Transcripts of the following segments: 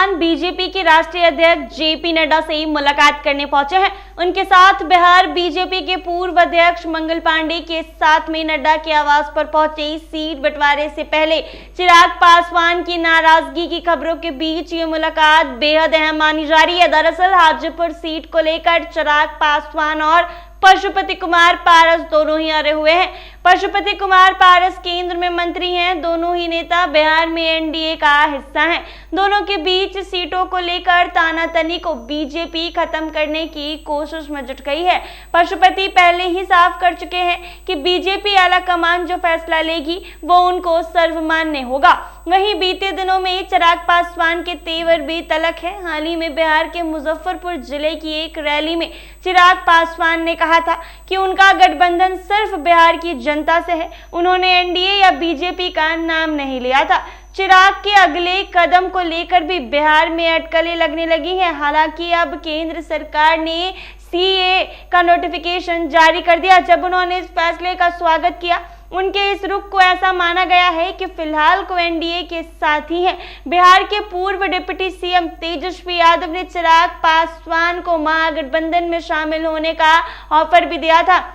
Paswan BJP के राष्ट्रीय अध्यक्ष जेपी नड्डा से मुलाकात करने पहुंचे हैं। उनके साथ बिहार बीजेपी के पूर्व अध्यक्ष मंगल पांडे के साथ में नड्डा के आवास पर पहुंचे। सीट बंटवारे से पहले चिराग पासवान की नाराजगी की खबरों के बीच ये मुलाकात बेहद अहम मानी जा रही है। दरअसल हाजीपुर सीट को लेकर चिराग पासवान और पशुपति कुमार पारस दोनों ही अड़े हुए हैं। पशुपति कुमार पारस केंद्र में मंत्री हैं। दोनों ही नेता बिहार में एनडीए का हिस्सा हैं। दोनों के बीच सीटों को लेकर तानातनी को बीजेपी खत्म करने की कोशिश में जुट गई है। पशुपति पहले ही साफ कर चुके हैं कि बीजेपी आला कमान जो फैसला लेगी वो उनको सर्वमान्य होगा। वहीं बीते दिनों में चिराग पासवान के तेवर भी तलक है। हाल ही में बिहार के मुजफ्फरपुर जिले की एक रैली में चिराग पासवान ने कहा था कि उनका गठबंधन सिर्फ बिहार की जनता से है। उन्होंने एनडीए या बीजेपी का नाम नहीं लिया था। चिराग के अगले कदम को लेकर भी बिहार में अटकलें लगने लगी हैं। हालांकि अब केंद्र सरकार ने सीए का नोटिफिकेशन जारी कर दिया। जब उन्होंने इस फैसले का स्वागत किया, उनके इस रुख को ऐसा माना गया है कि फिलहाल को एनडीए के साथ ही हैं। बिहार के पूर्व डिप्टी सीएम तेजस्वी यादव ने चिराग पासवान को महागठबंधन में शामिल होने का ऑफर भी दिया था।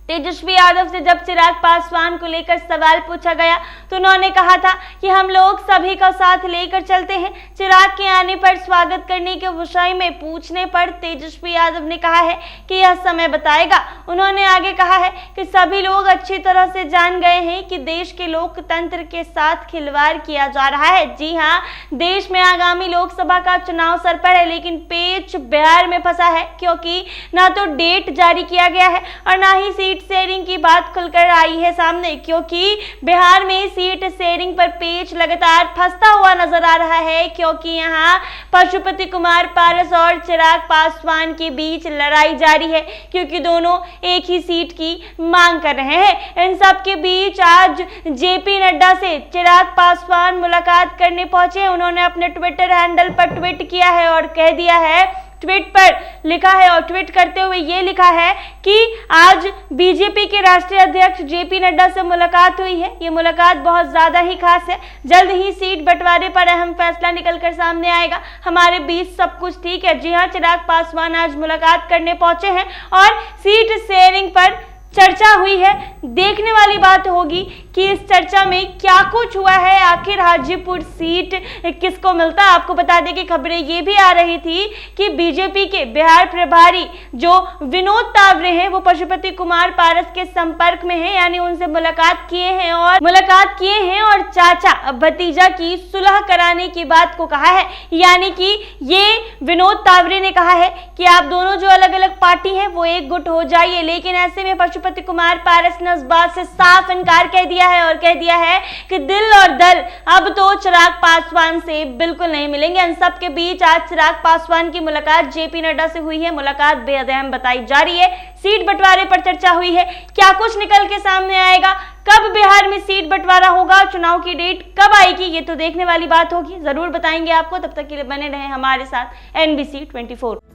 तेजस्वी यादव से जब चिराग पासवान को लेकर सवाल पूछा गया तो उन्होंने कहा था कि हम लोग सभी का साथ लेकर चलते हैं। चिराग के आने पर स्वागत करने के विषय में पूछने पर तेजस्वी यादव ने कहा है कि यह समय बताएगा। उन्होंने आगे कहा है कि सभी लोग अच्छी तरह से जान गए हैं कि देश के लोकतंत्र के साथ खिलवाड़ किया जा रहा है। जी हाँ, देश में आगामी लोकसभा का चुनाव सर पर है, लेकिन पेच बिहार में फंसा है, क्योंकि ना तो डेट जारी किया गया है और ना ही सीट शेयरिंग की बात खुलकर आई है सामने। क्योंकि बिहार में सीट शेयरिंग पर पेच लगातार फंसता हुआ नजर आ रहा है, क्योंकि यहाँ पशुपति कुमार पारस और चिराग पासवान के बीच लड़ाई जारी है, क्योंकि दोनों एक ही सीट की मांग कर रहे हैं। इन सब के बीच आज जेपी नड्डा से चिराग पासवान मुलाकात करने पहुंचे। उन्होंने अपने ट्विटर हैंडल पर ट्वीट किया है और कह दिया है, ट्वीट पर लिखा है और ट्वीट करते हुए ये लिखा है कि आज बीजेपी के राष्ट्रीय अध्यक्ष जेपी नड्डा से मुलाकात हुई है। ये मुलाकात बहुत ज्यादा ही खास है। जल्द ही सीट बंटवारे पर अहम फैसला निकलकर सामने आएगा। हमारे बीच सब कुछ ठीक है। जी हाँ, चिराग पासवान आज मुलाकात करने पहुंचे हैं और सीट शेयरिंग पर चर्चा हुई है। देखने वाली बात होगी कि इस चर्चा में क्या कुछ हुआ है। आखिर हाजीपुर सीट किसको मिलता है। आपको बता दें कि खबरें ये भी आ रही थी कि बीजेपी के बिहार प्रभारी जो विनोद तावरे हैं वो पशुपति कुमार पारस के संपर्क में हैं, यानी उनसे मुलाकात किए हैं और चाचा भतीजा की सुलह कराने की बात को कहा है। यानी कि ये विनोद तावरे ने कहा है कि आप दोनों जो अलग अलग पार्टी हैं वो एक गुट हो जाइए। लेकिन ऐसे में पशुपति कुमार पारस ने इस बात से साफ इनकार कह दिया है कि दिल और दल अब तो चिराग पासवान से बिल्कुल नहीं मिलेंगे। इन सब के बीच आज चिराग पासवान की मुलाकात जेपी नड्डा से हुई है। मुलाकात बेहद अहम बताई जा रही है। सीट बंटवारे पर चर्चा हुई है। क्या कुछ निकल के सामने आएगा, कब बिहार में सीट बंटवारा होगा, चुनाव की डेट कब आएगी, ये तो देखने वाली बात होगी। जरूर बताएंगे आपको। तब तक के लिए बने रहे हमारे साथ NBC 24।